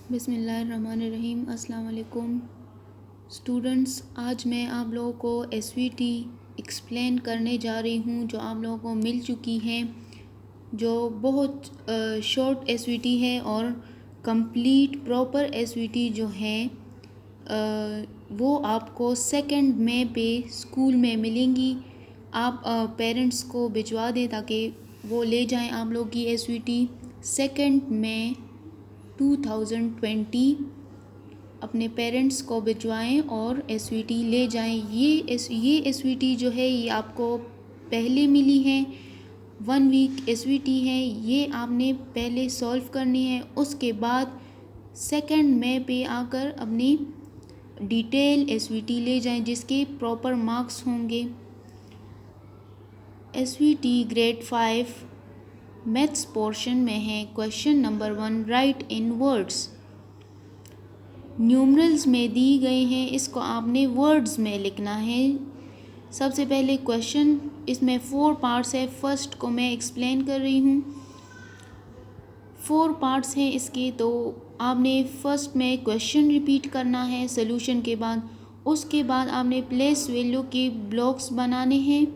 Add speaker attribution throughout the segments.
Speaker 1: बिस्मिल्लाहिर्रहमानिर्रहीम। अस्सलाम वालेकुम स्टूडेंट्स, आज मैं आप लोगों को एसवीटी एक्सप्लेन करने जा रही हूँ जो आप लोगों को मिल चुकी हैं, जो बहुत शॉर्ट एसवीटी है और कंप्लीट प्रॉपर एसवीटी जो है वो आपको 2 मई पे स्कूल में मिलेंगी। आप पेरेंट्स को भिजवा दें ताकि वो ले जाएं आप लोग की एसवीटी 2 मई 2020 अपने पेरेंट्स को भिजवाएं और एसवीटी ले जाएं। ये एसवीटी जो है ये आपको पहले मिली है, 1 वीक एसवीटी है, ये आपने पहले सॉल्व करनी है। उसके बाद 2 मई पे आकर अपनी डिटेल एसवीटी ले जाएं जिसके प्रॉपर मार्क्स होंगे। एसवीटी ग्रेड 5 मैथ्स पोर्शन में है। क्वेश्चन नंबर 1, राइट इन वर्ड्स। न्यूमरल्स में दी गए हैं, इसको आपने वर्ड्स में लिखना है। सबसे पहले क्वेश्चन, इसमें 4 पार्ट्स है। फर्स्ट को मैं एक्सप्लेन कर रही हूँ। 4 पार्ट्स हैं इसके, तो आपने फर्स्ट में क्वेश्चन रिपीट करना है सॉल्यूशन के बाद। उसके बाद आपने प्लेस वैल्यू के ब्लॉक्स बनाने हैं,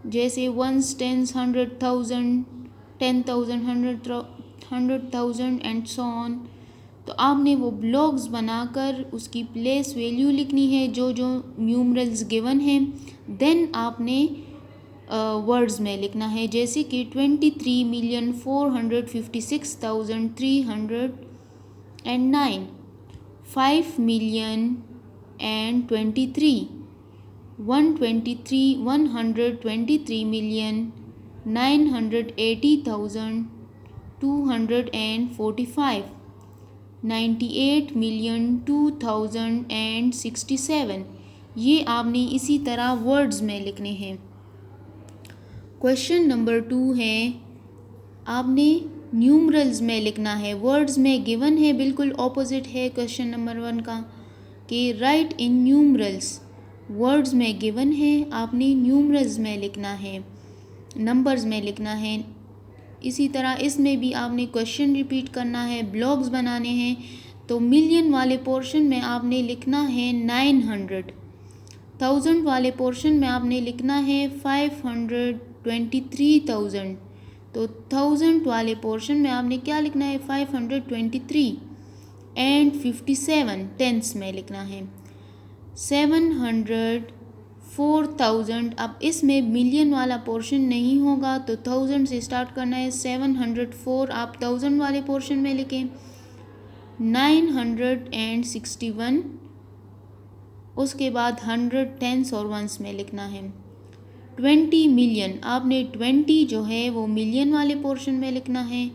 Speaker 1: जैसे 1s, 10s, 100,000, 10,000, 100,000 and so on. तो आपने वो ब्लॉक्स बनाकर उसकी प्लेस वैल्यू लिखनी है जो जो न्यूमरल्स गिवन हैं। देन आपने वर्ड्स में लिखना है, जैसे कि 23,456,309, 5,023,123, 123,123,980,245, 98,02,067। ये आपने इसी तरह वर्ड्स में लिखने हैं। क्वेश्चन नंबर 2 है, आपने न्यूमरल्स में लिखना है। वर्ड्स में गिवन है, बिल्कुल ऑपोजिट है क्वेश्चन नंबर 1 का कि राइट इन न्यूमरल्स। वर्ड्स में गिवन है, आपने न्यूमरल्स में लिखना है, नंबर्स में लिखना है। इसी तरह इसमें भी आपने क्वेश्चन रिपीट करना है, ब्लॉक्स बनाने हैं। तो मिलियन वाले पोर्शन में आपने लिखना है 900, 1000 वाले पोर्शन में आपने लिखना है 523,000। तो 1000 वाले पोर्शन में आपने क्या लिखना है, 523 एंड 57 टेंस में लिखना है। 704,000, अब इसमें मिलियन वाला पोर्शन नहीं होगा तो 1000 से स्टार्ट करना है। 704 आप 1000 वाले पोर्शन में लिखें। 961, उसके बाद 100 टेंस और वंस में लिखना है। 20 मिलियन, आपने 20 जो है वो मिलियन वाले पोर्शन में लिखना है।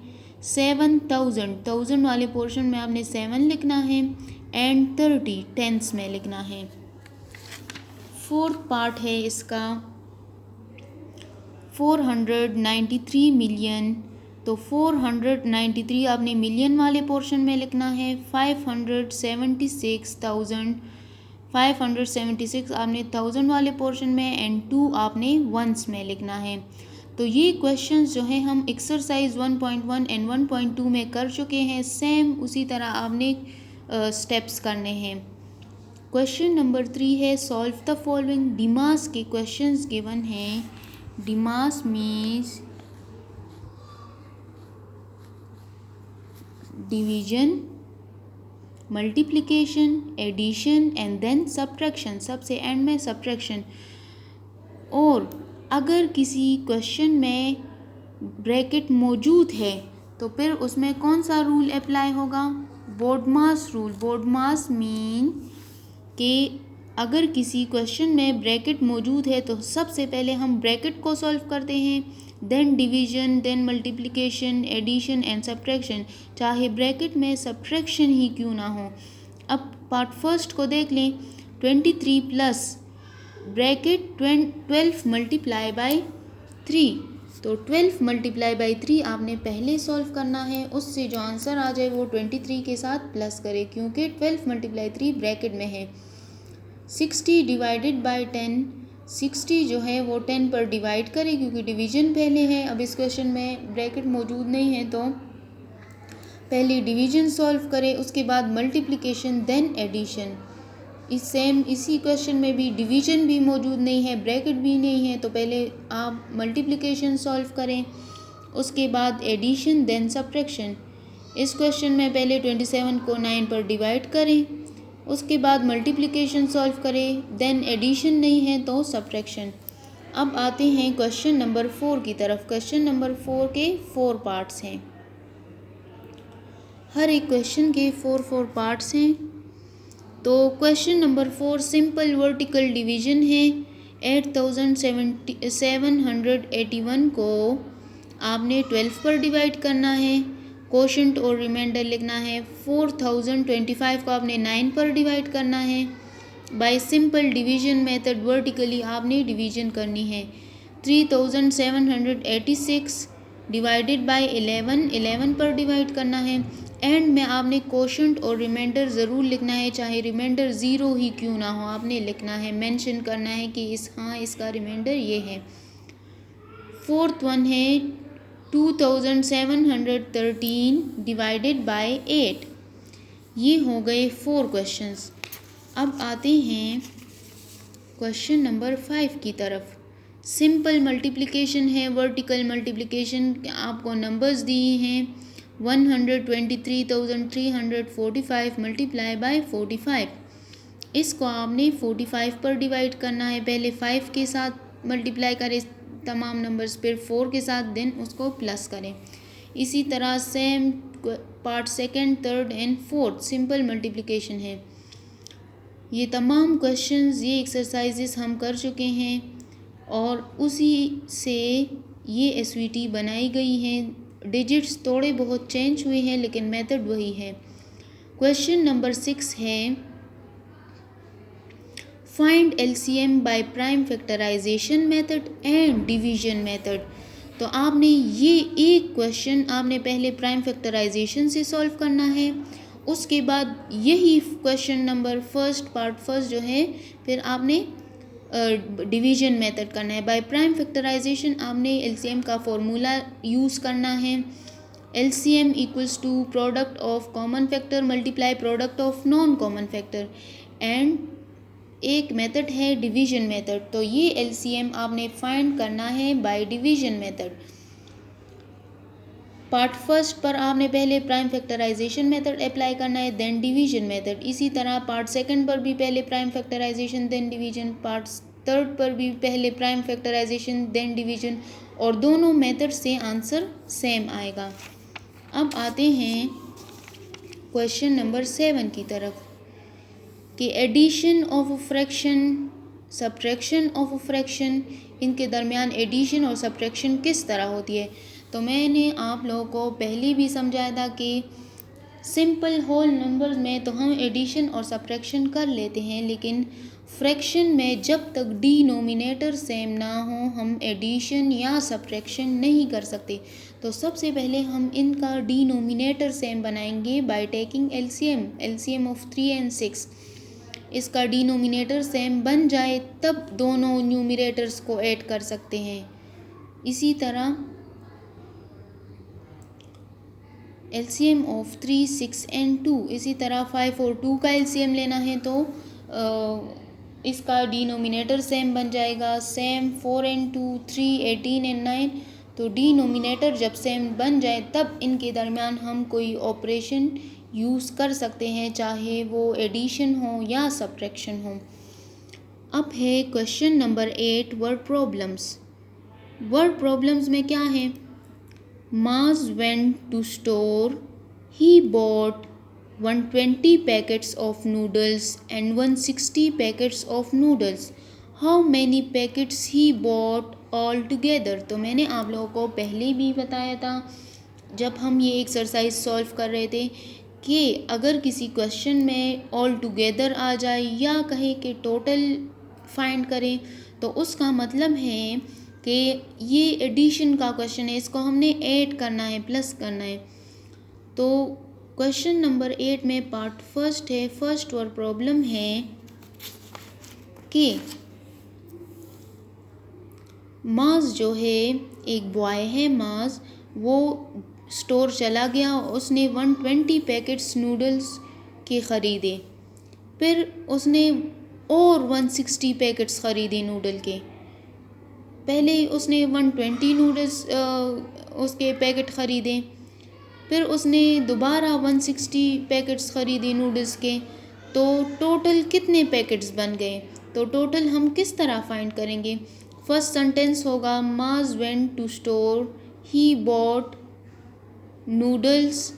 Speaker 1: 7,000, 1000 वाले पोर्शन में आपने 7 लिखना है एंड 30 टेंस में लिखना है। 4th पार्ट है इसका 493 मिलियन। तो 493 आपने मिलियन वाले पोर्शन में लिखना है। 576 आपने 1000 वाले पोर्शन में एंड 2 आपने वंस में लिखना है। तो ये क्वेश्चंस जो है हम एक्सरसाइज 1.1 एंड 1.2 में कर चुके हैं। सेम उसी तरह आपने स्टेप्स करने हैं। क्वेश्चन नंबर 3 है, सॉल्व द फॉलोइंग। डिमास के क्वेश्चंस गिवन हैं। DMAS means division, multiplication, addition and then subtraction, सबसे एंड में सब्ट्रैक्शन। और अगर किसी क्वेश्चन में ब्रैकेट मौजूद है तो फिर उसमें कौन सा रूल अप्लाई होगा, बोडमास रूल। बोडमास मीन कि अगर किसी क्वेश्चन में ब्रैकेट मौजूद है तो सबसे पहले हम ब्रैकेट को सॉल्व करते हैं, then division, then multiplication, addition and subtraction, चाहे ब्रैकेट में सब्ट्रैक्शन ही क्यों ना हो। अब पार्ट फर्स्ट को देख लें। 23 प्लस ब्रैकेट 12 मल्टीप्लाई बाई 3, तो 12 मल्टीप्लाई बाई 3 आपने पहले सॉल्व करना है। उससे जो आंसर आ जाए वो 23 के साथ प्लस करें, क्योंकि 12 मल्टीप्लाई 3 ब्रैकेट में है। 60 डिवाइडेड बाई 10, 60 जो है वो 10 पर डिवाइड करें क्योंकि डिवीजन पहले है। अब इस क्वेश्चन में ब्रैकेट मौजूद नहीं है तो पहले डिवीजन सॉल्व करें, उसके बाद मल्टीप्लिकेशन, देन एडिशन। इसी क्वेश्चन में भी डिवीजन भी मौजूद नहीं है, ब्रैकेट भी नहीं है, तो पहले आप मल्टीप्लिकेशन सॉल्व करें, उसके बाद एडिशन, देन सब्ट्रैक्शन। इस क्वेश्चन में पहले 27 को 9 पर डिवाइड करें, उसके बाद मल्टीप्लिकेशन सॉल्व करें, देन एडिशन नहीं है तो सब्ट्रैक्शन। अब आते हैं क्वेश्चन नंबर 4 की तरफ। क्वेश्चन नंबर 4 के 4 पार्ट्स हैं, हर एक क्वेश्चन के 4 पार्ट्स हैं। तो question number 4 simple vertical division है। 8781 को आपने 12 पर डिवाइड करना है, कोशेंट और रिमाइंडर लिखना है। 4025 को आपने 9 पर डिवाइड करना है। Bye simple division method vertically आपने डिवीजन करनी है। 3786 डिवाइडेड बाय 11 पर डिवाइड करना है। एंड में आपने कोशेंट और रिमाइंडर ज़रूर लिखना है, चाहे रिमाइंडर ज़ीरो ही क्यों ना हो, आपने लिखना है, मेंशन करना है कि इसका रिमाइंडर ये है। फोर्थ वन है 2713 डिवाइडेड बाय 8। ये हो गए 4 क्वेश्चंस। अब आते हैं क्वेश्चन नंबर 5 की तरफ। सिंपल मल्टीप्लिकेशन है, वर्टिकल मल्टीप्लिकेशन। आपको नंबर्स दिए हैं 123,345 मल्टीप्लाई बाय 45। इसको आपने 45 पर डिवाइड करना है। पहले 5 के साथ मल्टीप्लाई करें तमाम नंबर्स, फिर 4 के साथ, देन उसको प्लस करें। इसी तरह same part second, third and fourth simple multiplication है। ये तमाम क्वेश्चंस, ये एक्सरसाइजेस हम कर चुके हैं और उसी से ये एसवीटी बनाई गई हैं। डिजिट्स थोड़े बहुत चेंज हुए हैं लेकिन मेथड वही है। क्वेश्चन नंबर 6 है find LCM by prime factorisation method and division method. तो आपने ये एक क्वेश्चन आपने पहले प्राइम फैक्टराइजेशन से सॉल्व करना है, उसके बाद यही क्वेश्चन नंबर फर्स्ट जो है फिर आपने डिवीजन मेथड करना है। बाय प्राइम फैक्टराइजेशन आपने एलसीएम का फॉर्मूला यूज़ करना है। LCM equals to product of common factor multiply product of non common factor. And एक मेथड है डिवीजन मेथड, तो ये एलसीएम आपने फाइंड करना है by division method. Part first पर आपने पहले प्राइम फैक्टराइजेशन मेथड अप्लाई करना है, देन डिवीजन मेथड। इसी तरह पार्ट सेकंड पर भी पहले prime factorisation then division, part third पर भी पहले प्राइम फैक्टराइजेशन देन डिवीजन, और दोनों मेथड से आंसर सेम आएगा। अब आते हैं क्वेश्चन नंबर 7 की तरफ कि addition of fraction, subtraction of fraction, इनके दरमियान एडिशन और सब्ट्रैक्शन किस तरह होती है। तो मैंने आप लोगों को पहले भी समझाया था कि सिंपल होल नंबर्स में तो हम एडिशन और सब्ट्रैक्शन कर लेते हैं, लेकिन फ्रैक्शन में जब तक डिनोमिनेटर सेम ना हो हम एडिशन या सब्ट्रैक्शन नहीं कर सकते। तो सबसे पहले हम इनका डिनोमिनेटर सेम बनाएंगे by taking LCM of 3 and 6। इसका डिनोमिनेटर सेम बन जाए तब दोनों न्यूमिनेटर्स को ऐड कर सकते हैं। इसी तरह एलसीएम ऑफ 3, 6 and 2, इसी तरह 5 और 2 का एलसीएम लेना है तो इसका डिनोमिनेटर सेम बन जाएगा। Same 4 and 2, 3, 18 and 9। तो डिनोमिनेटर जब सेम बन जाए तब इनके दरमियान हम कोई ऑपरेशन यूज़ कर सकते हैं, चाहे वो एडिशन हो या सब्ट्रैक्शन हो। अब है question number 8 word problems. Word problems में क्या है। Mars went to store. He bought 120 packets of noodles and 160 packets of noodles. How many packets he bought all together? तो मैंने आप लोगों को पहले भी बताया था जब हम ये एक्सरसाइज सॉल्व कर रहे थे कि अगर किसी क्वेश्चन में ऑल टुगेदर आ जाए या कहे कि टोटल फाइंड करें तो उसका मतलब है कि ये एडिशन का क्वेश्चन है, इसको हमने ऐड करना है, प्लस करना है। तो क्वेश्चन नंबर 8 में पार्ट फर्स्ट है, फर्स्ट वर्ड प्रॉब्लम है कि मार्स जो है एक बॉय है, मार्स वो स्टोर चला गया, उसने 120 पैकेट्स नूडल्स के ख़रीदे। फिर उसने और 160 पैकेट्स ख़रीदे नूडल के। पहले उसने 120 नूडल्स उसके पैकेट ख़रीदे, फिर उसने दोबारा 160 पैकेट्स ख़रीदे नूडल्स के। तो टोटल कितने पैकेट्स बन गए? तो टोटल हम किस तरह फाइंड करेंगे? फर्स्ट सेंटेंस होगा Maaz went to store, he bought noodles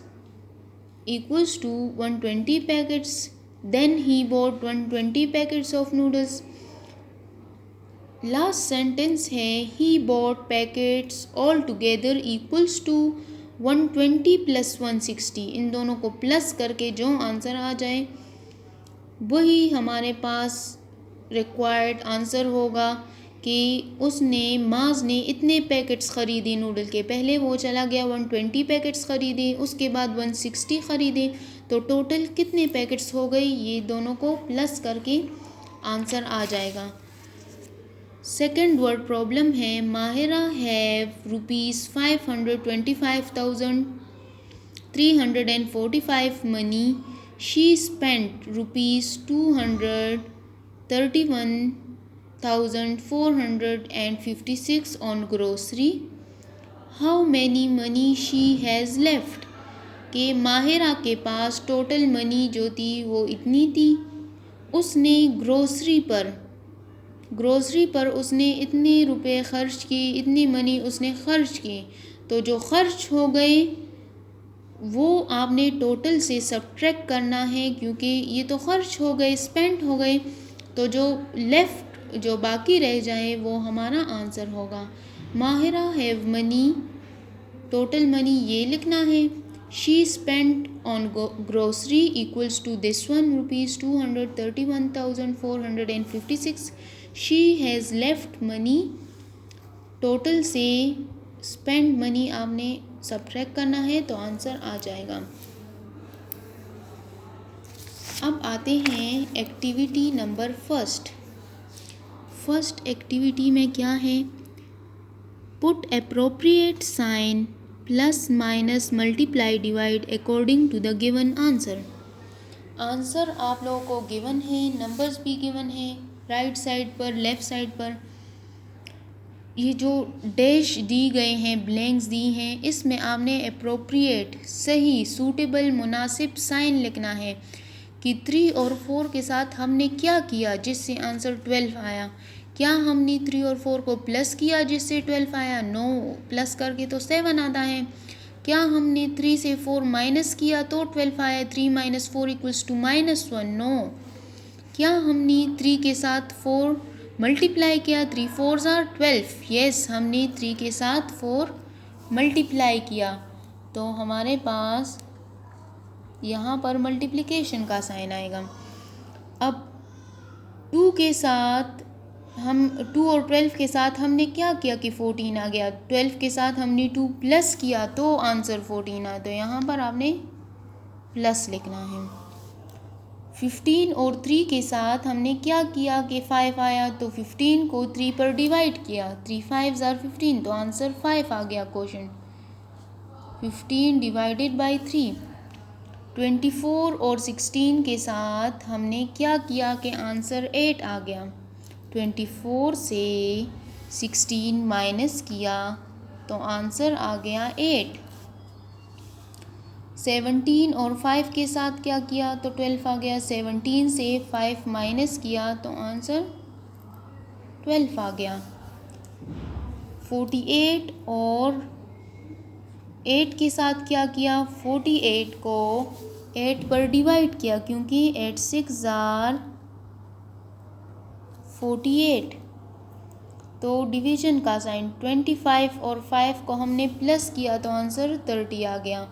Speaker 1: equals to 120 packets, then he bought 120 packets of noodles. Last sentence है he bought packets all together equals to 120 plus 160. इन दोनों को प्लस करके जो आंसर आ जाए वही हमारे पास रिक्वायर्ड आंसर होगा कि माज ने इतने पैकेट्स ख़रीदे नूडल के। पहले वो चला गया 120 पैकेट्स ख़रीदे, उसके बाद 160 ख़रीदे, तो टोटल कितने पैकेट्स हो गए? ये दोनों को प्लस करके आंसर आ जाएगा। सेकेंड वर्ड प्रॉब्लम है Mahira have ₹525,345 money, she spent ₹231,456 on grocery. How many money she has left? कि माहिरा के पास टोटल मनी जो थी वो इतनी थी, उसने ग्रोसरी पर उसने इतने रुपए खर्च की, इतनी मनी उसने खर्च की। तो जो खर्च हो गए वो आपने टोटल से सब्ट्रैक्ट करना है, क्योंकि ये तो खर्च हो गए, स्पेंड हो गए, तो जो लेफ्ट जो बाकी रह जाए वो हमारा आंसर होगा। Mahira have money, total money ये लिखना है। She spent on grocery equals to this one ₹231,456. She has left money, total से स्पेंड मनी आपने सब्ट्रैक्ट करना है तो आंसर आ जाएगा। अब आते हैं एक्टिविटी नंबर फर्स्ट एक्टिविटी में क्या है? Put appropriate sign plus minus multiply divide according to the given answer. Answer आप लोगों को गिवन है, नंबर्स भी गिवन है, राइट साइड पर लेफ़्ट साइड पर ये जो डैश दी गए हैं, ब्लैंक्स दी हैं, इसमें आपने एप्रोप्रिएट, सही, सूटेबल, मुनासिब साइन लिखना है कि 3 और 4 के साथ हमने क्या किया जिससे आंसर 12 आया। क्या हमने 3 और 4 को प्लस किया जिससे 12 आया? नो, प्लस करके तो 7 आता है। क्या हमने 3 से 4 माइनस किया तो 12 आया? 3 - 4 = -1? नो। क्या हमने 3 के साथ 4 मल्टीप्लाई किया? 3 × 4 = 12? यस, हमने 3 के साथ 4 मल्टीप्लाई किया, तो हमारे पास यहाँ पर मल्टीप्लिकेशन का साइन आएगा। अब 2 के साथ 2 और 12 के साथ हमने क्या किया कि 14 आ गया। 12 के साथ हमने 2 प्लस किया तो आंसर 14 आया, तो यहाँ पर आपने प्लस लिखना है। 15 और 3 के साथ हमने क्या किया कि 5 आया, तो 15 को 3 पर डिवाइड किया, 3 × 5 = 15, तो आंसर 5 आ गया क्वेश्चन। 15 divided by 3। 24 और 16 के साथ हमने क्या किया कि आंसर 8 आ गया। 24 से 16 माइनस किया तो आंसर आ गया 8। 17 और 5 के साथ क्या किया तो 12 आ गया। 17 से 5 माइनस किया तो आंसर 12 आ गया। 48 और 8 के साथ क्या किया, 48 को 8 पर डिवाइड किया, क्योंकि 8 × 6 = 48, तो डिवीजन का साइन। 25 और 5 को हमने प्लस किया तो आंसर 30 आ गया।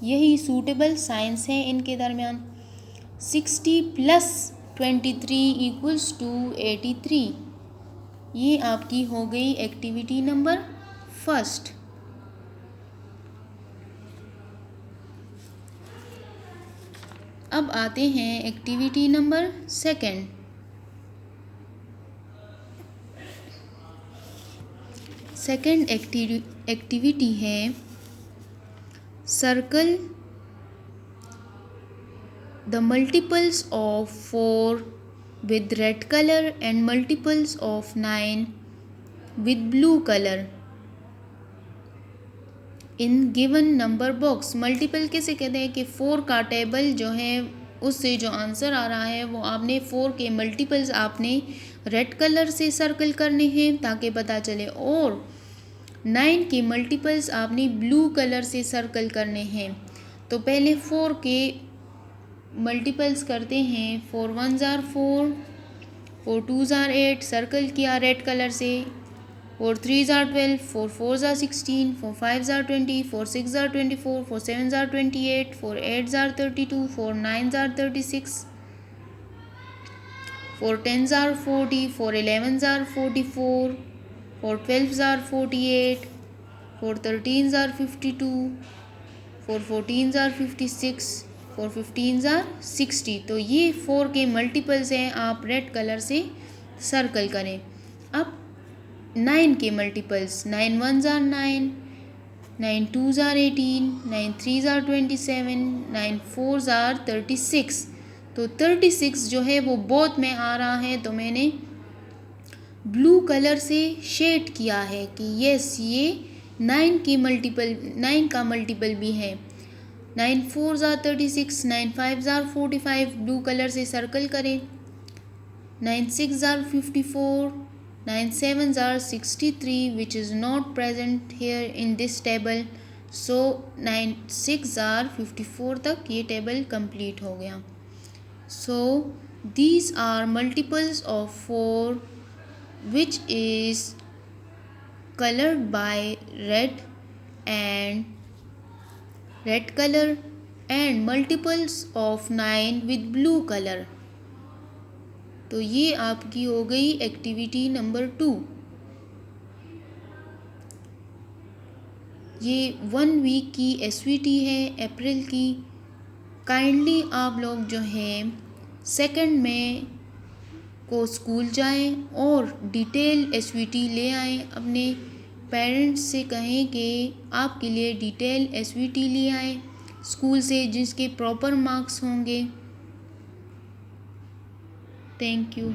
Speaker 1: यही सूटेबल साइंस है इनके दरमियान। 60 + 23 = 83। ये आपकी हो गई एक्टिविटी नंबर फर्स्ट। अब आते हैं activity number second. Second activity है circle the multiples of 4 with red color and multiples of 9 with blue color in given number box। Multiple किसे कहते हैं कि 4 का टेबल जो है उससे जो आंसर आ रहा है वो आपने 4 के मल्टीपल्स आपने रेड कलर से सर्कल करने हैं ताकि पता चले, और 9 के मल्टीपल्स आपने ब्लू कलर से सर्कल करने हैं। तो पहले 4 के मल्टीपल्स करते हैं। 4 1s are 4, 4 2s are 8, circle किया रेड कलर से। 4 3s are 12, 4 4s are 16, 4 5s are 20, 4 6s are 24, 4 7s are 28, 4 8s are 32, 4 9s are 36, 4 10s are 40, 4 11s are 44, 4 12s are 48, 4 13s are 52, 4 14s are 56, 4 15s are 60। तो ये 4 के multiples हैं, आप red colour से circle करें। अब 9 के multiples, 9 1s are 9, 9 2s are 18, 9 3s are 27, 9 4s are 36। तो 36 जो है वो बोथ में आ रहा है, तो मैंने ब्लू कलर से शेड किया है कि यस ये 9 की मल्टीपल, 9 का मल्टीपल भी है। 9 4s are 36, 9 5s are 45, blue colour से सर्कल करें। 9 6s are 54, 9 7s are 63 which is not present here in this table, so 9 6 are 54 तक ये टेबल कंप्लीट हो गया। So these are multiples of 4 which is colored by red color and multiples of 9 with blue color। तो ये आपकी हो गई activity number 2। ये 1 वीक की एसवीटी है अप्रैल की। काइंडली आप लोग जो हैं 2 में को स्कूल जाएं और डिटेल एसवीटी ले आएं। अपने पेरेंट्स से कहें कि आपके लिए डिटेल एसवीटी ले आएं स्कूल से, जिसके प्रॉपर मार्क्स होंगे। Thank you.